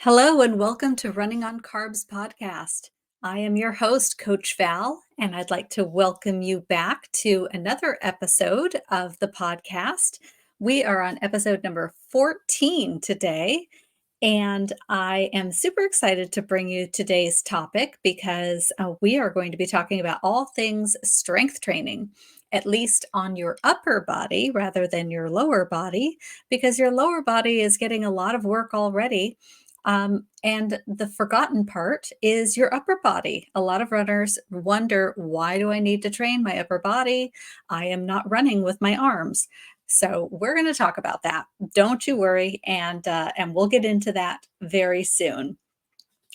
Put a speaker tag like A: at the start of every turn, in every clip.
A: Hello and welcome to Running on Carbs Podcast. I am your host, Coach Val, and I'd like to welcome you back to another episode of the podcast. We are on episode number 14 today, and I am super excited to bring you today's topic because we are going to be talking about all things strength training, at least on your upper body rather than your lower body, because your lower body is getting a lot of work already. And the forgotten part is your upper body. A lot of runners wonder, why do I need to train my upper body? I am not running with my arms. So we're going to talk about that. Don't you worry, and we'll get into that very soon.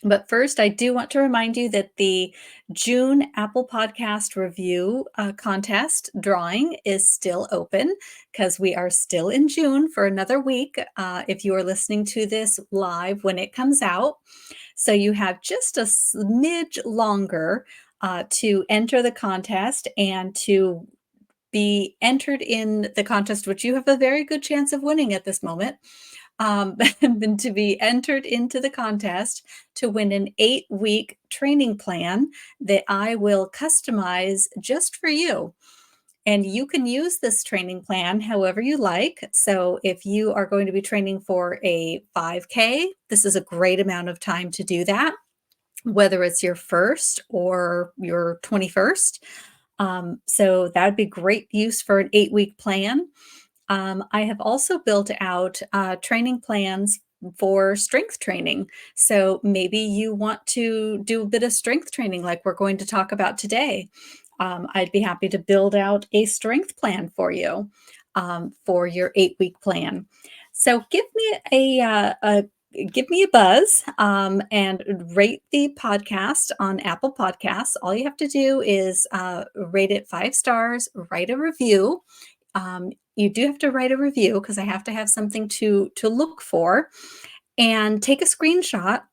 A: But first, I do want to remind you that the June Apple Podcast review contest drawing is still open because we are still in June for another week. If you are listening to this live when it comes out, so you have just a smidge longer to enter the contest and to be entered in the contest, which you have a very good chance of winning at this moment. Than to be entered into the contest to win an 8-week training plan that I will customize just for you. And you can use this training plan however you like. So if you are going to be training for a 5K, this is a great amount of time to do that, whether it's your first or your 21st. So that would be great use for an 8-week plan. I have also built out training plans for strength training. So maybe you want to do a bit of strength training like we're going to talk about today. I'd be happy to build out a strength plan for you for your 8-week plan. So give me a buzz and rate the podcast on Apple Podcasts. All you have to do is rate it 5 stars, write a review. You do have to write a review because I have to have something to look for, and take a screenshot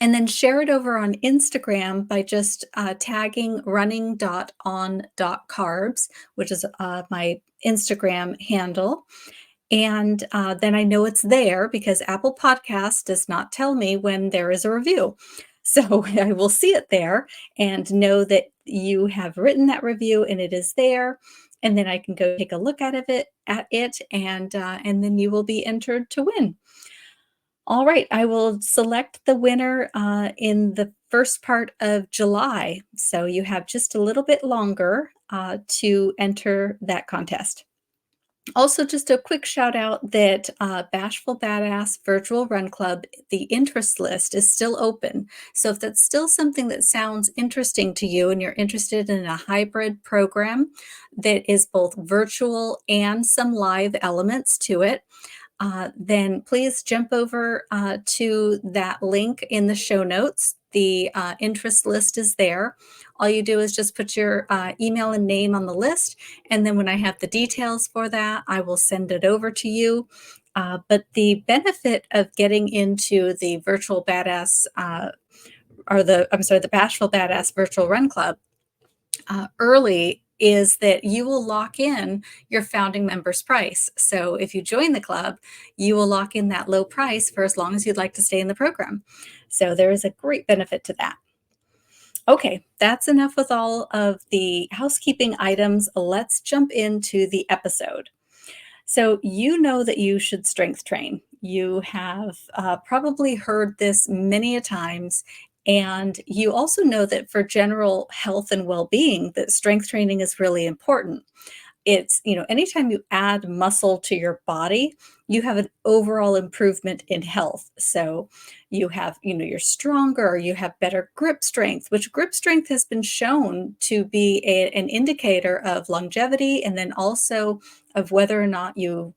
A: and then share it over on Instagram by just tagging running.on.carbs, which is my Instagram handle. And then I know it's there because Apple Podcast does not tell me when there is a review. So I will see it there and know that you have written that review and it is there. And then I can go take a look at it, and then you will be entered to win. All right, I will select the winner in the first part of July. So you have just a little bit longer to enter that contest. Also, just a quick shout out that Bashful Badass Virtual Run Club, the interest list is still open. So if that's still something that sounds interesting to you and you're interested in a hybrid program that is both virtual and some live elements to it, then please jump over to that link in the show notes. The interest list is there. All you do is just put your email and name on the list. And then when I have the details for that, I will send it over to you. But the benefit of getting into the Virtual Badass, the Bashful Badass Virtual Run Club early is that you will lock in your founding members price. So if you join the club, you will lock in that low price for as long as you'd like to stay in the program. So there is a great benefit to that. Okay, that's enough with all of the housekeeping items. Let's jump into the episode. So you know that you should strength train. You have probably heard this many a times. And you also know that for general health and well-being, that strength training is really important. It's, anytime you add muscle to your body, you have an overall improvement in health. So you have, you're stronger, you have better grip strength, which grip strength has been shown to be an indicator of longevity, and then also of whether or not you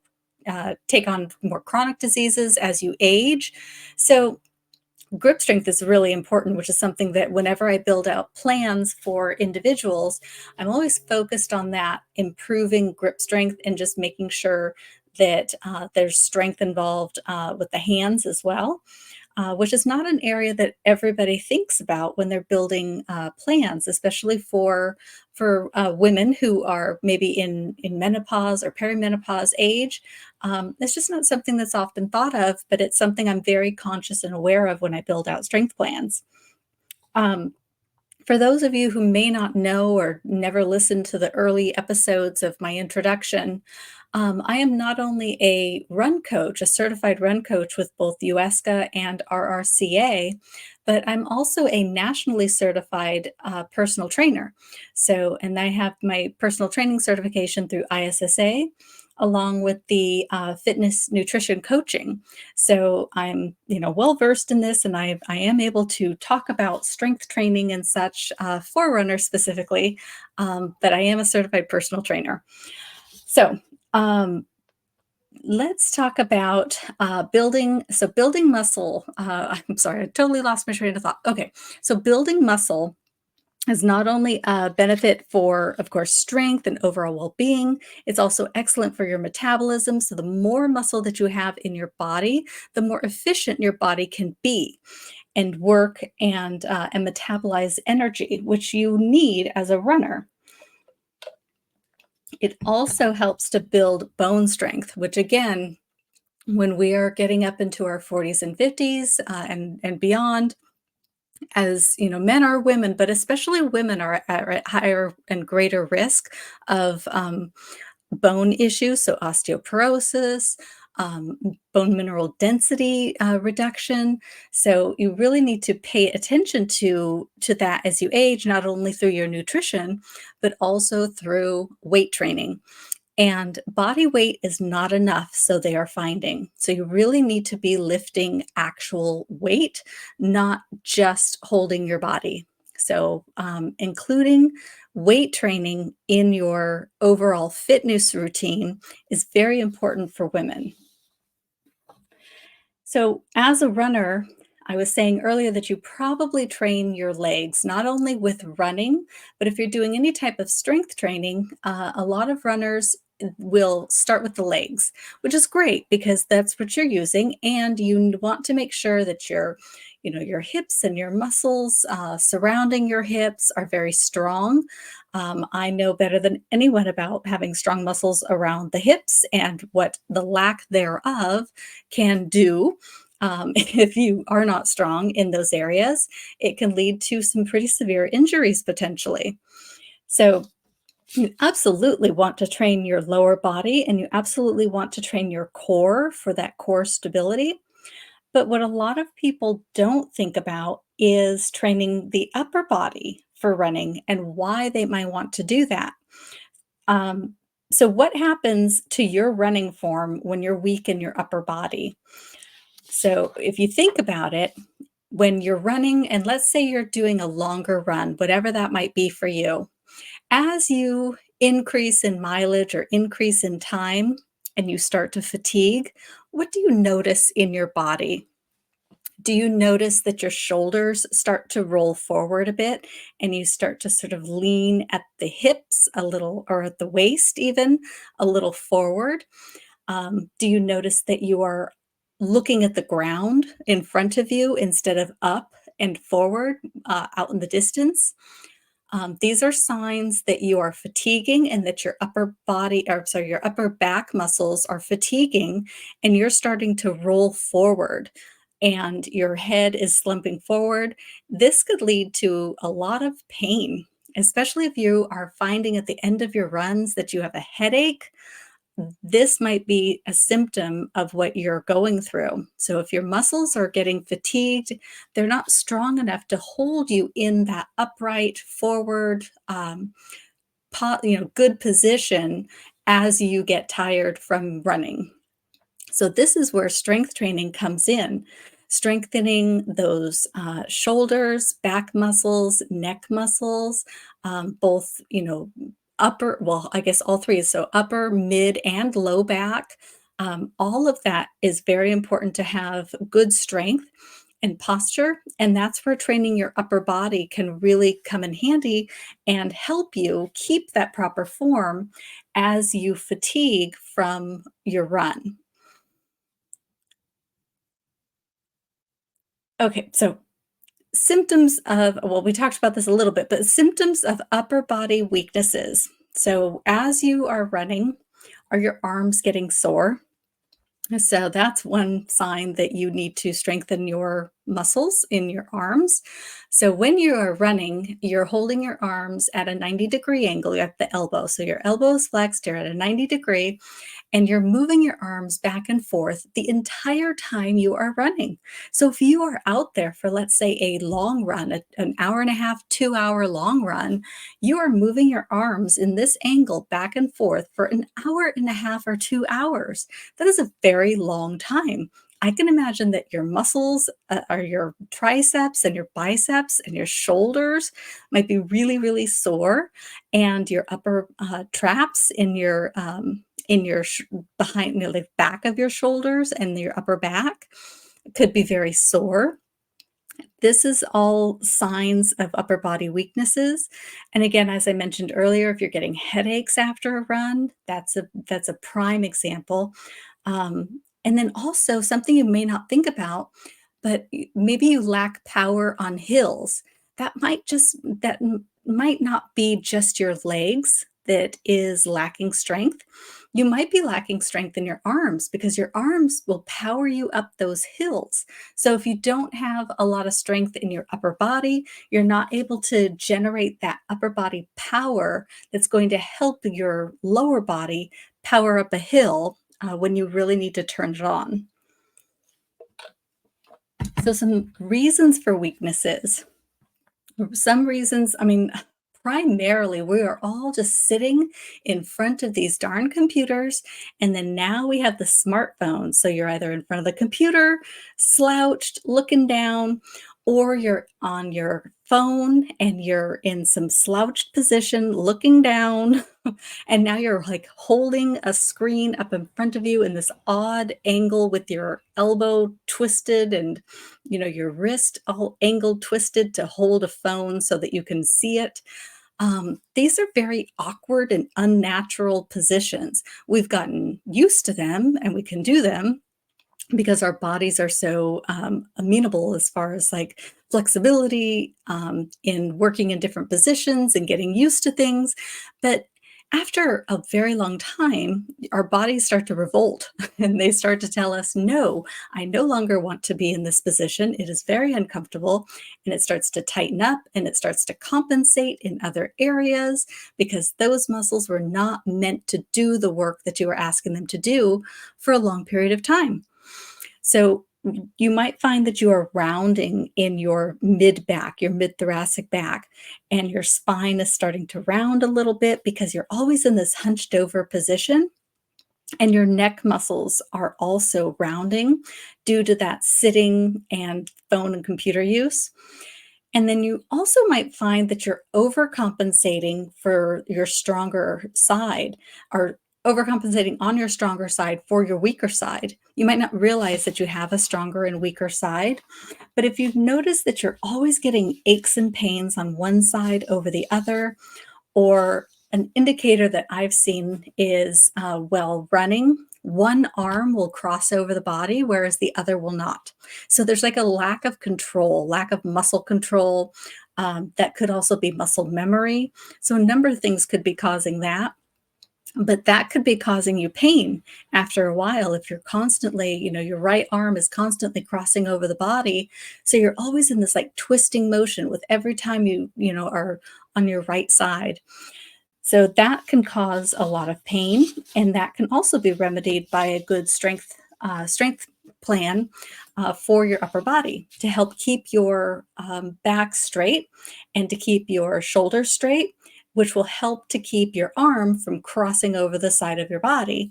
A: take on more chronic diseases as you age. So grip strength is really important, which is something that whenever I build out plans for individuals, I'm always focused on that, improving grip strength and just making sure that there's strength involved with the hands as well. which is not an area that everybody thinks about when they're building plans, especially for women who are maybe in menopause or perimenopause age. It's just not something that's often thought of, but it's something I'm very conscious and aware of when I build out strength plans. Um, for those of you who may not know or never listened to the early episodes of my introduction, I am not only a run coach, a certified run coach with both USCA and RRCA, but I'm also a nationally certified personal trainer. So, and I have my personal training certification through ISSA, along with the fitness nutrition coaching. So I'm, well versed in this, and I am able to talk about strength training and such for runners specifically. But I am a certified personal trainer. So um, let's talk about building. So building muscle. I'm sorry, I totally lost my train of thought. Okay, so building muscle is not only a benefit for, of course, strength and overall well-being, it's also excellent for your metabolism. So the more muscle that you have in your body, the more efficient your body can be and work and metabolize energy, which you need as a runner. It also helps to build bone strength, which again, when we are getting up into our 40s and 50s and beyond, as men or women, but especially women are at higher and greater risk of bone issues, so osteoporosis, bone mineral density reduction. So you really need to pay attention to that as you age, not only through your nutrition, but also through weight training. And body weight is not enough, so they are finding. So you really need to be lifting actual weight, not just holding your body. So including weight training in your overall fitness routine is very important for women. So, as a runner, I was saying earlier that you probably train your legs not only with running, but if you're doing any type of strength training, a lot of runners will start with the legs, which is great because that's what you're using, and you want to make sure that your hips and your muscles surrounding your hips are very strong. I know better than anyone about having strong muscles around the hips and what the lack thereof can do. If you are not strong in those areas, it can lead to some pretty severe injuries potentially. So, you absolutely want to train your lower body and you absolutely want to train your core for that core stability. But what a lot of people don't think about is training the upper body for running and why they might want to do that. Um, so, what happens to your running form when you're weak in your upper body? So, if you think about it, when you're running, and let's say you're doing a longer run, whatever that might be for you, as you increase in mileage or increase in time and you start to fatigue, what do you notice in your body? Do you notice that your shoulders start to roll forward a bit and you start to sort of lean at the hips a little or at the waist even a little forward? Do you notice that you are looking at the ground in front of you instead of up and forward out in the distance? These are signs that you are fatiguing and that your upper body, or sorry, your upper back muscles are fatiguing and you're starting to roll forward and your head is slumping forward. This could lead to a lot of pain, especially if you are finding at the end of your runs that you have a headache. This might be a symptom of what you're going through. So if your muscles are getting fatigued, they're not strong enough to hold you in that upright, forward, good position as you get tired from running. So this is where strength training comes in, strengthening those shoulders, back muscles, neck muscles, both, upper, well, I guess all three. So upper, mid, and low back. All of that is very important to have good strength and posture. And that's where training your upper body can really come in handy and help you keep that proper form as you fatigue from your run. Okay, so symptoms of, well, we talked about this a little bit, but symptoms of upper body weaknesses. So as you are running, are your arms getting sore? So that's one sign that you need to strengthen your muscles in your arms. So when you are running, you're holding your arms at a 90-degree angle at the elbow. So your elbow is flexed, you're at a 90-degree, and you're moving your arms back and forth the entire time you are running. So if you are out there for, let's say, a long run, an hour and a half, 2 hour long run, you are moving your arms in this angle back and forth for an hour and a half or 2 hours. That is a very long time. I can imagine that your muscles, or your triceps and your biceps and your shoulders might be really, really sore, and your upper traps in your behind, the back of your shoulders and your upper back could be very sore. This is all signs of upper body weaknesses. And again, as I mentioned earlier, if you're getting headaches after a run, that's a prime example. And then also something you may not think about, but maybe you lack power on hills. That might not be just your legs that is lacking strength. You might be lacking strength in your arms because your arms will power you up those hills. So if you don't have a lot of strength in your upper body, you're not able to generate that upper body power that's going to help your lower body power up a hill when you really need to turn it on. So some reasons for weaknesses. Some reasons, I mean, primarily, we are all just sitting in front of these darn computers, and then now we have the smartphone. So you're either in front of the computer, slouched, looking down, or you're on your phone and you're in some slouched position, looking down, and now you're like holding a screen up in front of you in this odd angle with your elbow twisted and your wrist all angled twisted to hold a phone so that you can see it. These are very awkward and unnatural positions. We've gotten used to them and we can do them because our bodies are so amenable as far as like flexibility in working in different positions and getting used to things. But after a very long time, our bodies start to revolt and they start to tell us, no, I no longer want to be in this position. It is very uncomfortable. And it starts to tighten up and it starts to compensate in other areas because those muscles were not meant to do the work that you were asking them to do for a long period of time. So you might find that you are rounding in your mid back, your mid thoracic back, and your spine is starting to round a little bit because you're always in this hunched over position. And your neck muscles are also rounding due to that sitting and phone and computer use. And then you also might find that you're overcompensating for your stronger side, or overcompensating on your stronger side for your weaker side. You might not realize that you have a stronger and weaker side, but if you've noticed that you're always getting aches and pains on one side over the other, or an indicator that I've seen is while running, one arm will cross over the body, whereas the other will not. So there's like a lack of control, lack of muscle control. That could also be muscle memory. So a number of things could be causing that. But that could be causing you pain after a while if you're constantly, your right arm is constantly crossing over the body. So you're always in this like twisting motion with every time are on your right side. So that can cause a lot of pain, and that can also be remedied by a good strength plan for your upper body to help keep your back straight and to keep your shoulders straight, which will help to keep your arm from crossing over the side of your body.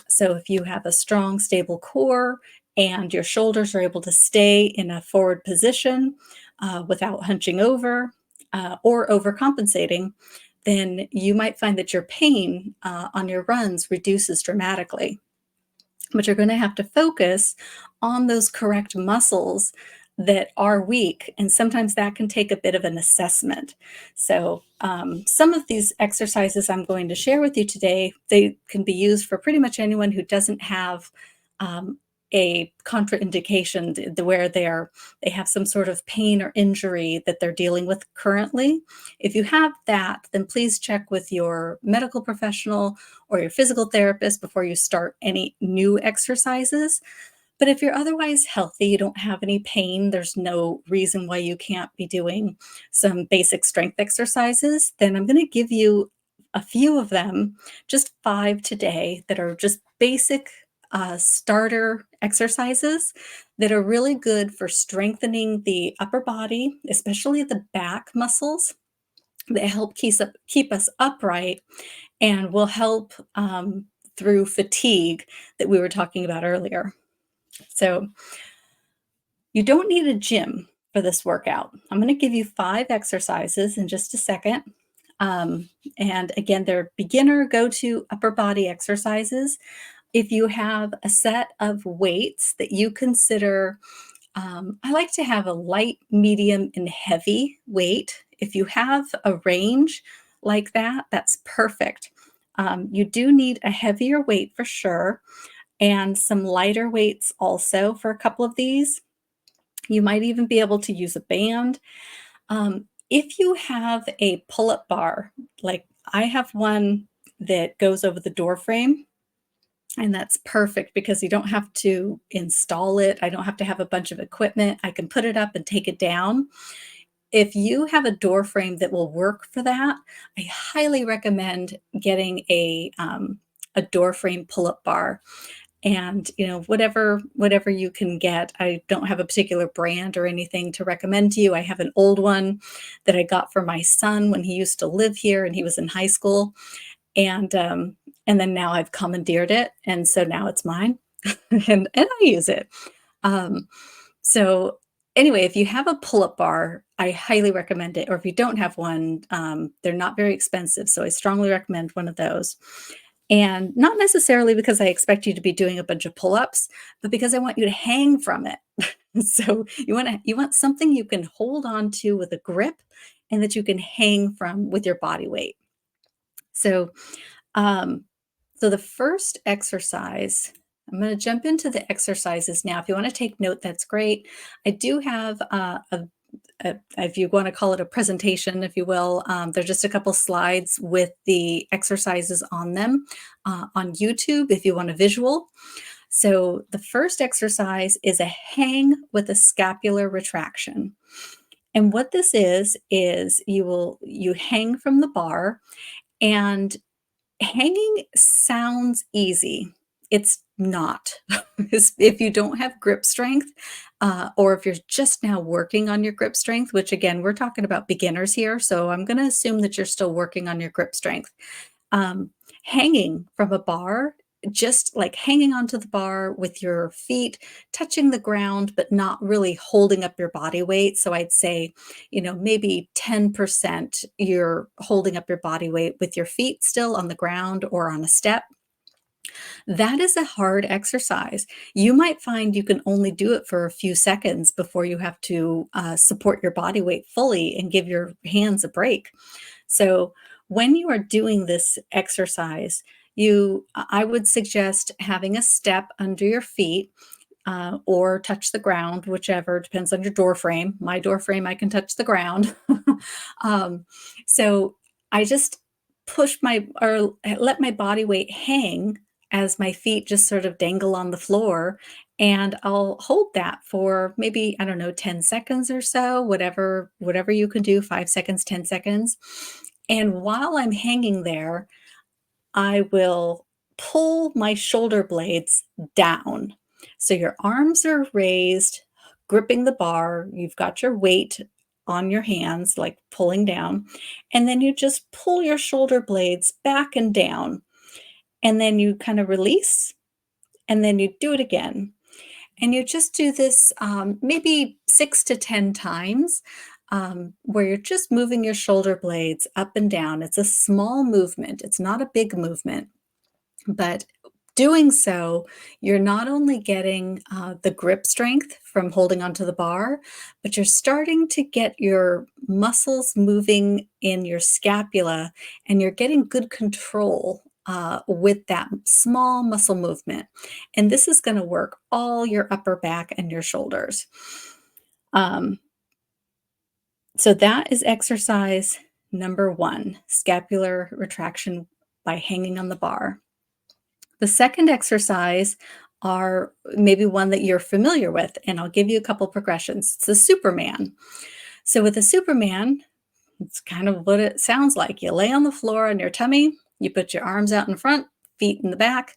A: So if you have a strong, stable core and your shoulders are able to stay in a forward position without hunching over or overcompensating, then you might find that your pain on your runs reduces dramatically. But you're going to have to focus on those correct muscles that are weak. And sometimes that can take a bit of an assessment. So some of these exercises I'm going to share with you today, they can be used for pretty much anyone who doesn't have a contraindication where they have some sort of pain or injury that they're dealing with currently. If you have that, then please check with your medical professional or your physical therapist before you start any new exercises. But if you're otherwise healthy, you don't have any pain, there's no reason why you can't be doing some basic strength exercises, then I'm going to give you a few of them, just 5 today, that are just basic starter exercises that are really good for strengthening the upper body, especially the back muscles that help keep us upright and will help through fatigue that we were talking about earlier. So you don't need a gym for this workout. I'm going to give you 5 exercises in just a second. And again, they're beginner go to upper body exercises. If you have a set of weights that you consider, I like to have a light, medium, and heavy weight. If you have a range like that, that's perfect. You do need a heavier weight for sure, and some lighter weights also for a couple of these. You might even be able to use a band. If you have a pull-up bar, like I have one that goes over the door frame, and that's perfect because you don't have to install it. I don't have to have a bunch of equipment. I can put it up and take it down. If you have a door frame that will work for that, I highly recommend getting a door frame pull-up bar. And whatever you can get. I don't have a particular brand or anything to recommend to you. I have an old one that I got for my son when he used to live here and he was in high school, and then now I've commandeered it, and so now it's mine, and I use it. Um, so anyway, if you have a pull-up bar, I highly recommend it. Or if you don't have one, they're not very expensive, so I strongly recommend one of those. And not necessarily because I expect you to be doing a bunch of pull-ups, but because I want you to hang from it. So you want something you can hold on to with a grip and that you can hang from with your body weight. So um, so the first exercise, I'm going to jump into the exercises now. If you want to take note, that's great. I do have if you want to call it a presentation, if you will, there's just a couple slides with the exercises on them on YouTube if you want a visual. So the first exercise is a hang with a scapular retraction. And what this is you hang from the bar, and hanging sounds easy. It's not. If you don't have grip strength, or if you're just now working on your grip strength, which again, we're talking about beginners here, so I'm going to assume that you're still working on your grip strength. Um, Hanging from a bar, just like hanging onto the bar with your feet touching the ground, but not really holding up your body weight. So I'd say, maybe 10% you're holding up your body weight with your feet still on the ground or on a step. That is a hard exercise. You might find you can only do it for a few seconds before you have to support your body weight fully and give your hands a break. So when you are doing this exercise, I would suggest having a step under your feet, or touch the ground, whichever depends on your door frame. My door frame, I can touch the ground. um, so I just let my body weight hang as my feet just sort of dangle on the floor. And I'll hold that for maybe, I don't know, 10 seconds or so, whatever you can do, 5 seconds, 10 seconds. And while I'm hanging there, I will pull my shoulder blades down. So your arms are raised, gripping the bar. You've got your weight on your hands, like pulling down. And then you just pull your shoulder blades back and down. And then you kind of release, and then you do it again. And you just do this maybe 6 to 10 times, where you're just moving your shoulder blades up and down. It's a small movement, it's not a big movement, but doing so, you're not only getting the grip strength from holding onto the bar, but you're starting to get your muscles moving in your scapula, and you're getting good control with that small muscle movement. And this is going to work all your upper back and your shoulders. Um, so that is exercise number one, scapular retraction by hanging on the bar. The second exercise are maybe one that you're familiar with, and I'll give you a couple progressions. It's the Superman. So with a Superman, it's kind of what it sounds like. You lay on the floor on your tummy, you put your arms out in front, feet in the back,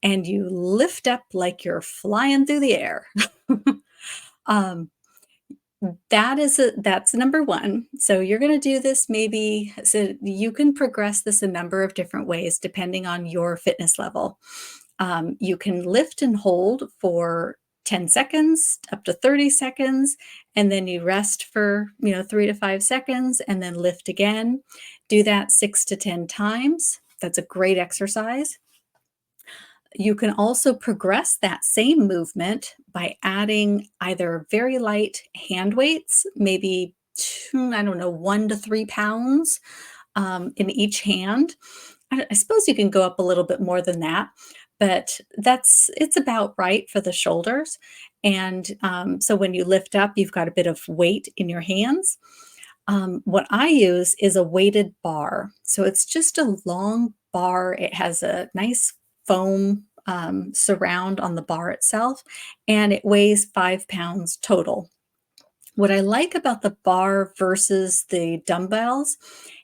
A: and you lift up like you're flying through the air. um, that's number one. So you're going to do this maybe, so you can progress this a number of different ways depending on your fitness level. You can lift and hold for 10 seconds up to 30 seconds, and then you rest for 3 to 5 seconds and then lift again. Do that 6 to 10 times. That's a great exercise. You can also progress that same movement by adding either very light hand weights, maybe 1 to 3 pounds in each hand. I suppose you can go up a little bit more than that, but it's about right for the shoulders. And so when you lift up, you've got a bit of weight in your hands. What I use is a weighted bar. So it's just a long bar. It has a nice foam surround on the bar itself, and it weighs 5 pounds total. What I like about the bar versus the dumbbells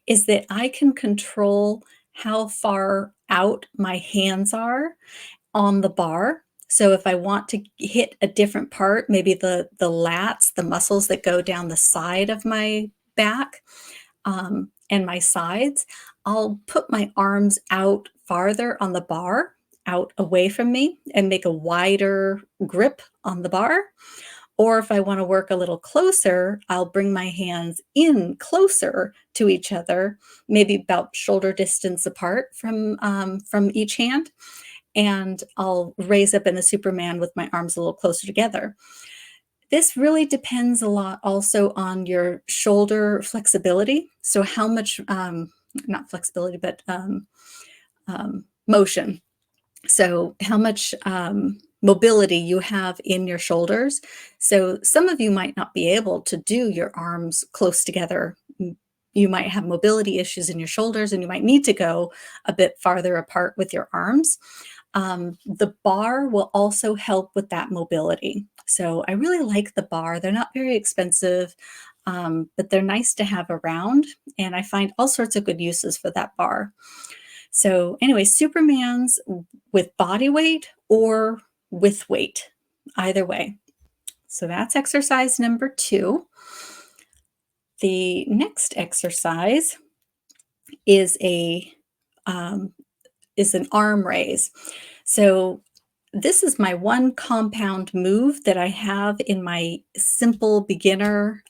A: is that I can control how far out my hands are on the bar. So if I want to hit a different part, maybe the lats, the muscles that go down the side of my back and my sides, I'll put my arms out farther on the bar, out away from me, and make a wider grip on the bar. Or if I want to work a little closer, I'll bring my hands in closer to each other, maybe about shoulder distance apart from each hand, and I'll raise up in a Superman with my arms a little closer together. This really depends a lot also on your shoulder flexibility. So how much, not flexibility, but motion. So how much mobility you have in your shoulders. So some of you might not be able to do your arms close together. You might have mobility issues in your shoulders, and you might need to go a bit farther apart with your arms. The bar will also help with that mobility. So I really like the bar. They're not very expensive, but they're nice to have around. And I find all sorts of good uses for that bar. So anyway, Supermans with body weight or with weight, either way. So that's exercise number 2. The next exercise is an arm raise. So this is my one compound move that I have in my simple beginner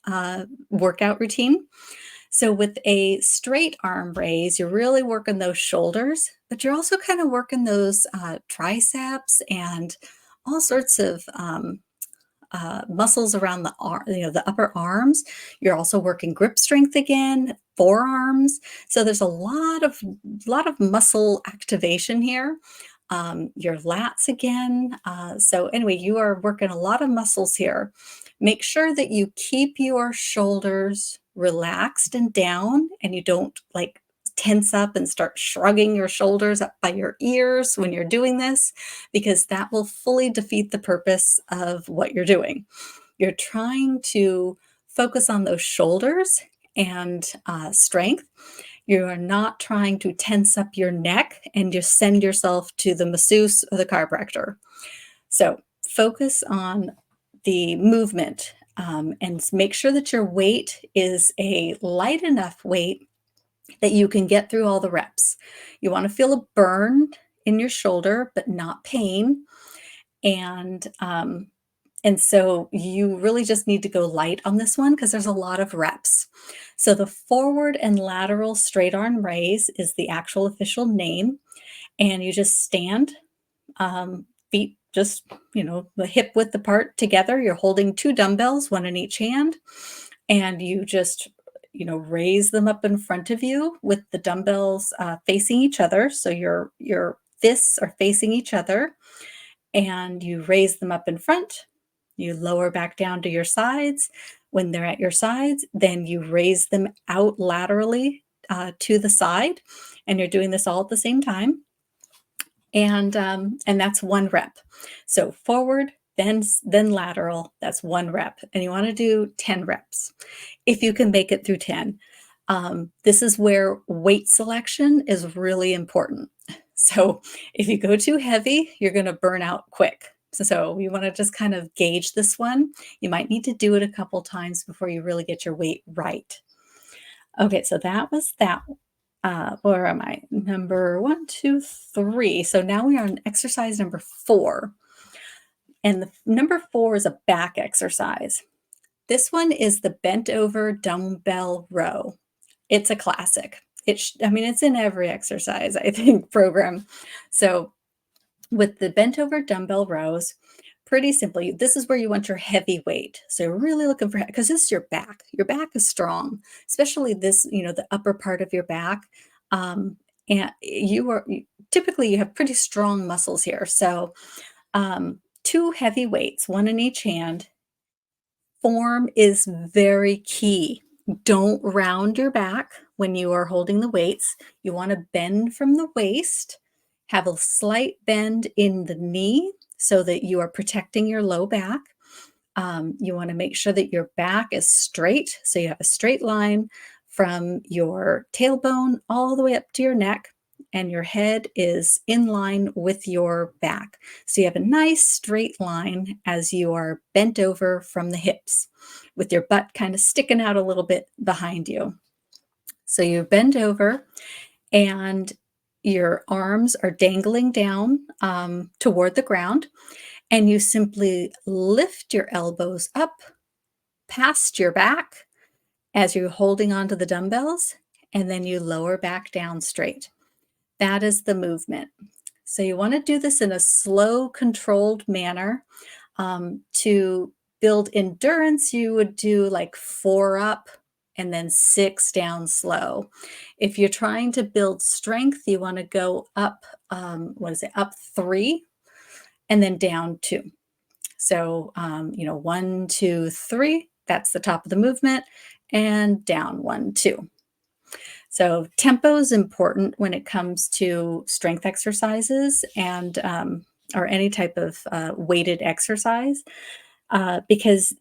A: workout routine. So with a straight arm raise, you're really working those shoulders, but you're also kind of working those triceps and all sorts of muscles around the arm, the upper arms. You're also working grip strength again, forearms. So there's a lot of muscle activation here. Your lats again. So anyway, you are working a lot of muscles here. Make sure that you keep your shoulders relaxed and down, and you don't like tense up and start shrugging your shoulders up by your ears when you're doing this, because that will fully defeat the purpose of what you're doing. You're trying to focus on those shoulders and strength. You are not trying to tense up your neck and just send yourself to the masseuse or the chiropractor. So focus on the movement and make sure that your weight is a light enough weight that you can get through all the reps. You want to feel a burn in your shoulder, but not pain. And so you really just need to go light on this one because there's a lot of reps. So the forward and lateral straight arm raise is the actual official name. And you just stand, feet just, the hip width apart together. You're holding 2 dumbbells, one in each hand. And you just raise them up in front of you with the dumbbells facing each other. So your fists are facing each other, and you raise them up in front. You lower back down to your sides. When they're at your sides, then you raise them out laterally to the side, and you're doing this all at the same time. And that's 1 rep. So forward, then lateral. That's 1 rep, and you want to do 10 reps if you can make it through 10. This is where weight selection is really important. So if you go too heavy, you're going to burn out quick. So you want to just kind of gauge this one. You might need to do it a couple times before you really get your weight right. Okay, so that was that. Where am I? Number 1, 2, 3. So now we are on exercise number 4. And the number 4 is a back exercise. This one is the bent over dumbbell row. It's a classic. It's in every exercise, I think, program. So with the bent over dumbbell rows, pretty simply, this is where you want your heavy weight. So you're really looking for, because this is your back. Your back is strong, especially this, the upper part of your back. And typically you have pretty strong muscles here. So 2 heavy weights, 1 in each hand. Form is very key. Don't round your back when you are holding the weights. You want to bend from the waist, have a slight bend in the knee so that you are protecting your low back. You want to make sure that your back is straight. So you have a straight line from your tailbone all the way up to your neck, and your head is in line with your back. So you have a nice straight line as you are bent over from the hips, with your butt kind of sticking out a little bit behind you. So you bend over, and your arms are dangling down toward the ground, and you simply lift your elbows up past your back as you're holding onto the dumbbells, and then you lower back down straight. That is the movement. So you want to do this in a slow, controlled manner. To build endurance, you would do like 4 up and then 6 down slow. If you're trying to build strength, you want to go up, up 3 and then down 2. So, 1, 2, 3, that's the top of the movement, and down 1, 2. So tempo is important when it comes to strength exercises and or any type of weighted exercise because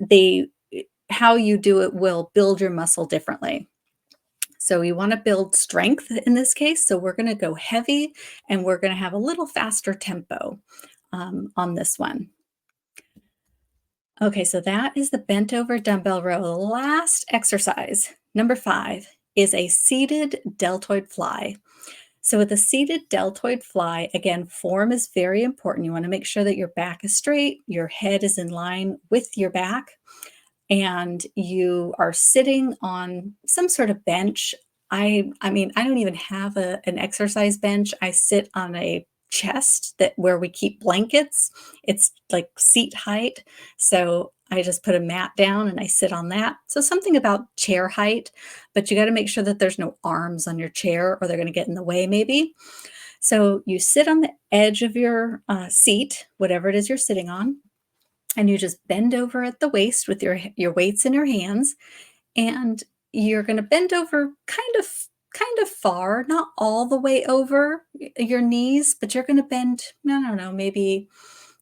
A: how you do it will build your muscle differently. So you want to build strength in this case. So we're going to go heavy, and we're going to have a little faster tempo on this one. Okay, so that is the bent over dumbbell row. The last exercise, number 5, is a seated deltoid fly. So with a seated deltoid fly, again, form is very important. You want to make sure that your back is straight, your head is in line with your back, and you are sitting on some sort of bench. I don't even have an exercise bench. I sit on a chest where we keep blankets. It's like seat height. So I just put a mat down and I sit on that. So something about chair height, but you got to make sure that there's no arms on your chair or they're going to get in the way maybe. So you sit on the edge of your seat, whatever it is you're sitting on, and you just bend over at the waist with your weights in your hands, and you're going to bend over kind of far, not all the way over your knees, but you're going to bend, I don't know, maybe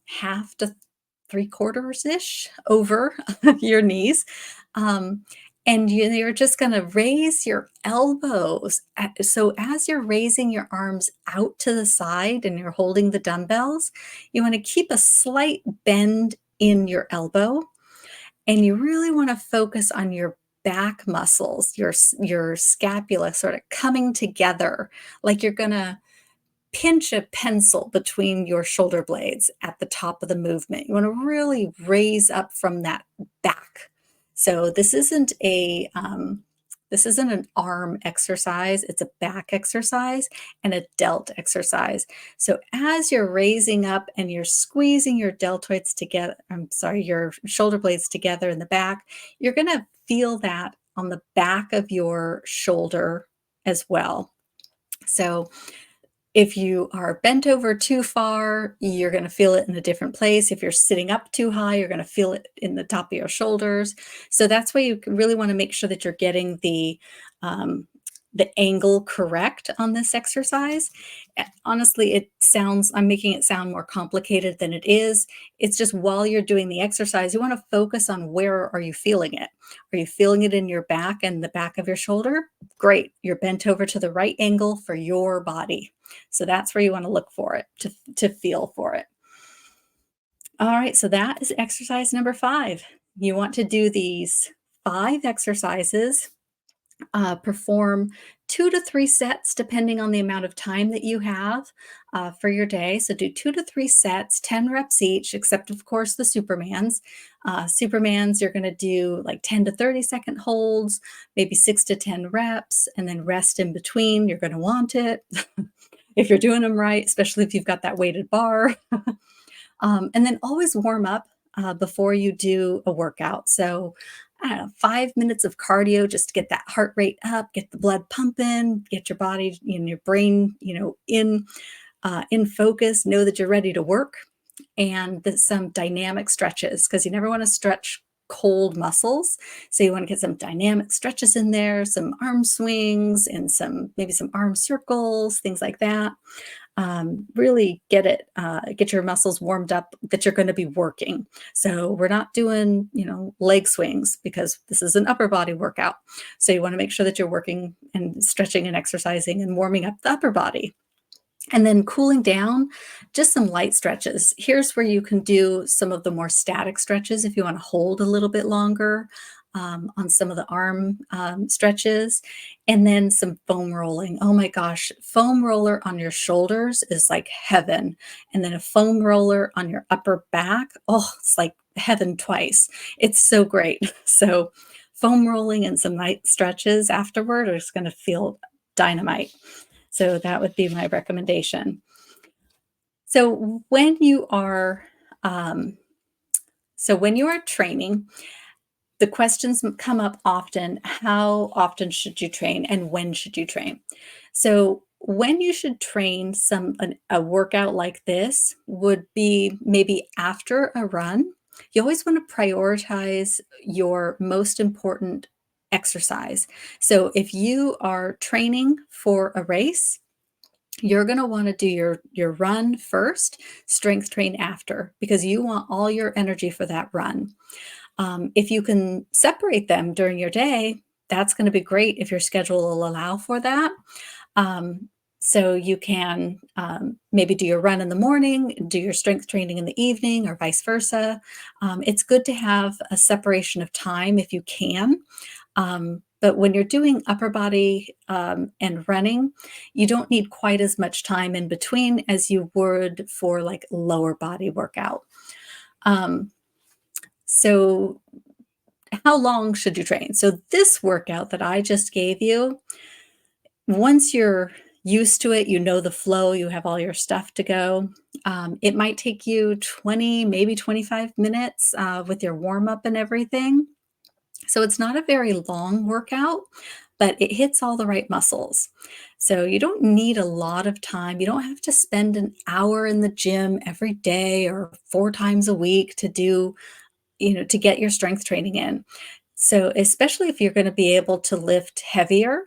A: half to 3/4 ish over your knees. And you're just going to raise your elbows. So as you're raising your arms out to the side and you're holding the dumbbells, you want to keep a slight bend in your elbow, and you really want to focus on your back muscles, your scapula sort of coming together like you're going to pinch a pencil between your shoulder blades at the top of the movement. You want to really raise up from that back. So this isn't an arm exercise, it's a back exercise and a delt exercise. So as you're raising up and you're squeezing your deltoids together, your shoulder blades together in the back, you're going to feel that on the back of your shoulder as well. So if you are bent over too far, you're going to feel it in a different place. If you're sitting up too high, you're going to feel it in the top of your shoulders. So that's why you really want to make sure that you're getting um, the angle correct on this exercise. Honestly, I'm making it sound more complicated than it is. It's just while you're doing the exercise, you want to focus on where are you feeling it? Are you feeling it in your back and the back of your shoulder? Great. You're bent over to the right angle for your body. So that's where you want to look for it, to feel for it. All right, so that is exercise number 5. You want to do these 5 exercises, perform 2 to 3 sets depending on the amount of time that you have for your day. So do 2 to 3 sets, 10 reps each, except of course the Supermans. Supermans, you're going to do like 10 to 30-second holds, maybe 6 to 10 reps, and then rest in between. You're going to want it. If you're doing them right, especially if you've got that weighted bar. And then always warm up before you do a workout. So, I don't know, 5 minutes of cardio just to get that heart rate up, get the blood pumping, get your body and your brain, in focus, know that you're ready to work, and some dynamic stretches because you never want to stretch cold muscles. So you want to get some dynamic stretches in there, some arm swings and maybe some arm circles, things like that. Really get your muscles warmed up that you're going to be working. So we're not doing, leg swings because this is an upper body workout. So you want to make sure that you're working and stretching and exercising and warming up the upper body. And then cooling down, just some light stretches. Here's where you can do some of the more static stretches if you want to hold a little bit longer on some of the arm stretches. And then some foam rolling. Oh my gosh, foam roller on your shoulders is like heaven. And then a foam roller on your upper back, oh, it's like heaven twice. It's so great. So foam rolling and some light stretches afterward are just going to feel dynamite. So that would be my recommendation. So when you are training, the questions come up often. How often should you train and when should you train? So when you should train a workout like this would be maybe after a run. You always want to prioritize your most important exercise. So if you are training for a race, you're going to want to do your run first, strength train after, because you want all your energy for that run. If you can separate them during your day, that's going to be great if your schedule will allow for that. So you can maybe do your run in the morning, do your strength training in the evening, or vice versa. It's good to have a separation of time if you can. But when you're doing upper body and running, you don't need quite as much time in between as you would for like lower body workout. So how long should you train? So this workout that I just gave you, once you're used to it, you know the flow, you have all your stuff to go. It might take you 20, maybe 25 minutes with your warm up and everything. So it's not a very long workout, but it hits all the right muscles. So you don't need a lot of time. You don't have to spend an hour in the gym every day or 4 times a week to to get your strength training in. So especially if you're going to be able to lift heavier,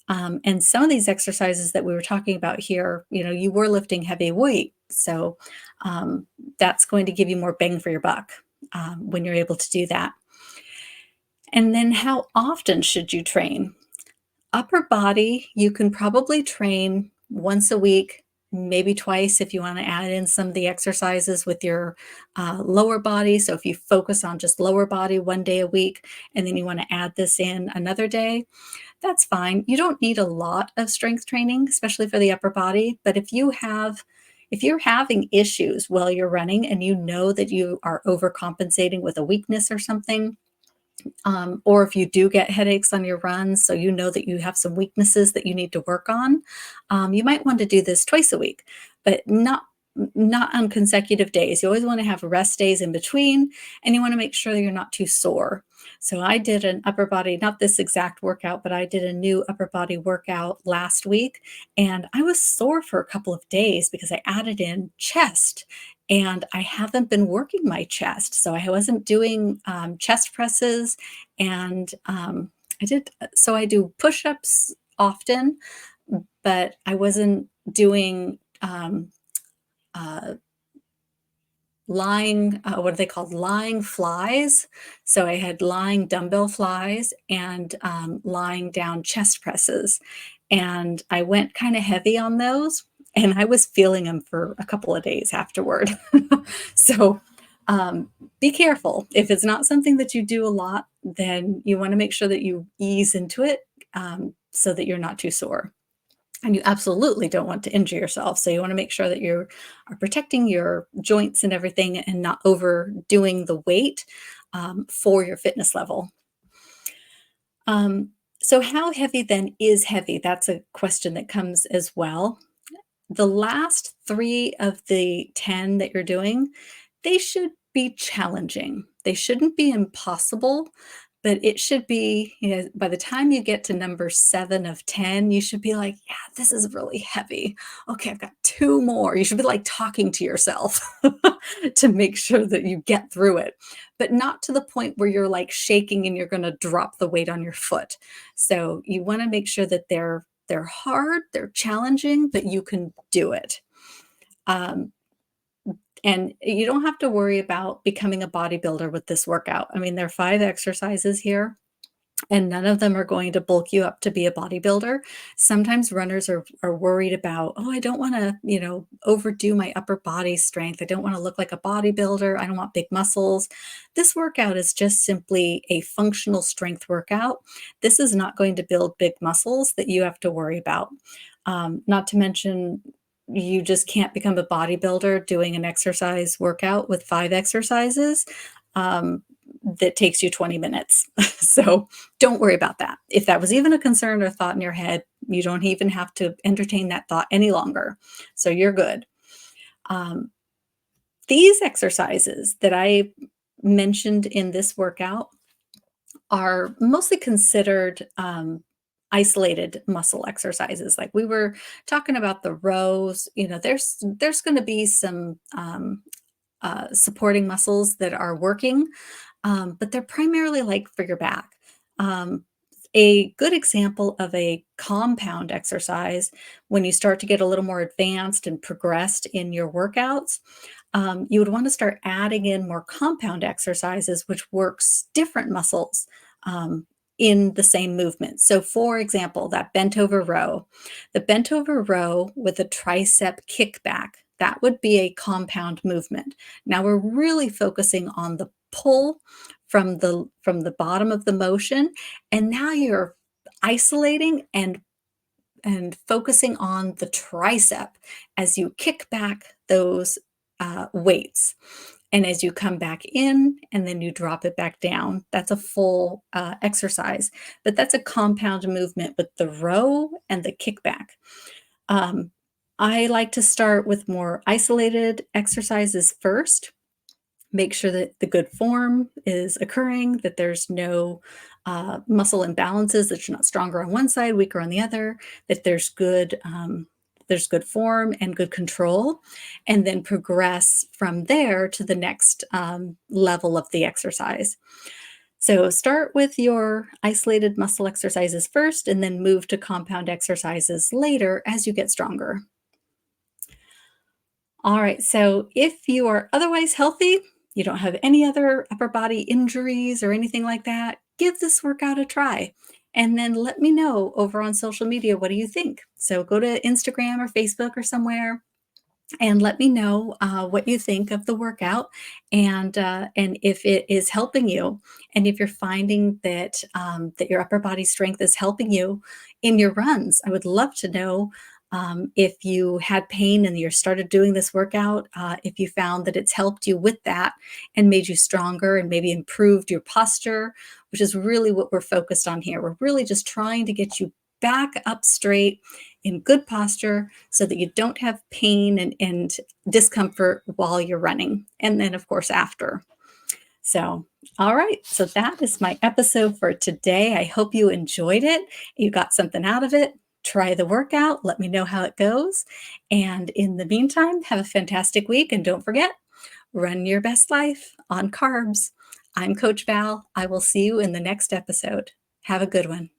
A: and some of these exercises that we were talking about here, you were lifting heavy weight. So that's going to give you more bang for your buck when you're able to do that. And then how often should you train? Upper body, you can probably train once a week, maybe twice if you want to add in some of the exercises with your lower body. So if you focus on just lower body 1 day a week, and then you want to add this in another day, that's fine. You don't need a lot of strength training, especially for the upper body. But if you're having issues while you're running and you know that you are overcompensating with a weakness or something, or if you do get headaches on your runs, so you know that you have some weaknesses that you need to work on, you might want to do this twice a week, but not not on consecutive days. You always want to have rest days in between, and you want to make sure that you're not too sore. So I did an upper body, not this exact workout, but I did a new upper body workout last week, and I was sore for a couple of days because I added in chest, and I haven't been working my chest. So I wasn't doing chest presses, and I do push-ups often, but I wasn't doing uh, what are they called? Lying flies. So I had lying dumbbell flies and lying down chest presses. And I went kind of heavy on those, and I was feeling them for a couple of days afterward. So um, be careful. If it's not something that you do a lot, then you want to make sure that you ease into it so that you're not too sore. And you absolutely don't want to injure yourself. So you want to make sure that you are protecting your joints and everything and not overdoing the weight for your fitness level. So how heavy then is heavy? That's a question that comes as well. The last 3 of the 10 that you're doing, they should be challenging. They shouldn't be impossible, but it should be, by the time you get to number 7 of 10, you should be like, yeah, this is really heavy. Okay, I've got 2 more. You should be like talking to yourself to make sure that you get through it, but not to the point where you're like shaking and you're going to drop the weight on your foot. So you want to make sure that they're hard, they're challenging, but you can do it. And you don't have to worry about becoming a bodybuilder with this workout. I mean, there are 5 exercises here, and none of them are going to bulk you up to be a bodybuilder. Sometimes runners are worried about, oh, I don't want to, overdo my upper body strength. I don't want to look like a bodybuilder. I don't want big muscles. This workout is just simply a functional strength workout. This is not going to build big muscles that you have to worry about. Not to mention, you just can't become a bodybuilder doing an exercise workout with 5 exercises. That takes you 20 minutes. So don't worry about that. If that was even a concern or thought in your head, you don't even have to entertain that thought any longer. So you're good. These exercises that I mentioned in this workout are mostly considered isolated muscle exercises. Like we were talking about the rows, there's going to be some supporting muscles that are working, but they're primarily like for your back. A good example of a compound exercise, when you start to get a little more advanced and progressed in your workouts, you would want to start adding in more compound exercises, which works different muscles in the same movement. So for example, that the bent over row with a tricep kickback, that would be a compound movement. Now we're really focusing on the pull from the bottom of the motion, and now you're isolating and focusing on the tricep as you kick back those weights. And as you come back in and then you drop it back down, that's a full exercise. But that's a compound movement with the row and the kickback. I like to start with more isolated exercises first. Make sure that the good form is occurring, that there's no muscle imbalances, that you're not stronger on one side, weaker on the other, that there's good form and good control, and then progress from there to the next level of the exercise. So start with your isolated muscle exercises first, and then move to compound exercises later as you get stronger. All right, so if you are otherwise healthy, you don't have any other upper body injuries or anything like that, give this workout a try. And then let me know over on social media, what do you think? So go to Instagram or Facebook or somewhere and let me know what you think of the workout, and if it is helping you, and if you're finding that that your upper body strength is helping you in your runs. I would love to know if you had pain and you started doing this workout, if you found that it's helped you with that and made you stronger and maybe improved your posture, which is really what we're focused on here. We're really just trying to get you back up straight in good posture so that you don't have pain and discomfort while you're running. And then, of course, after. So, all right. So that is my episode for today. I hope you enjoyed it. You got something out of it. Try the workout. Let me know how it goes. And in the meantime, have a fantastic week. And don't forget, run your best life on carbs. I'm Coach Val. I will see you in the next episode. Have a good one.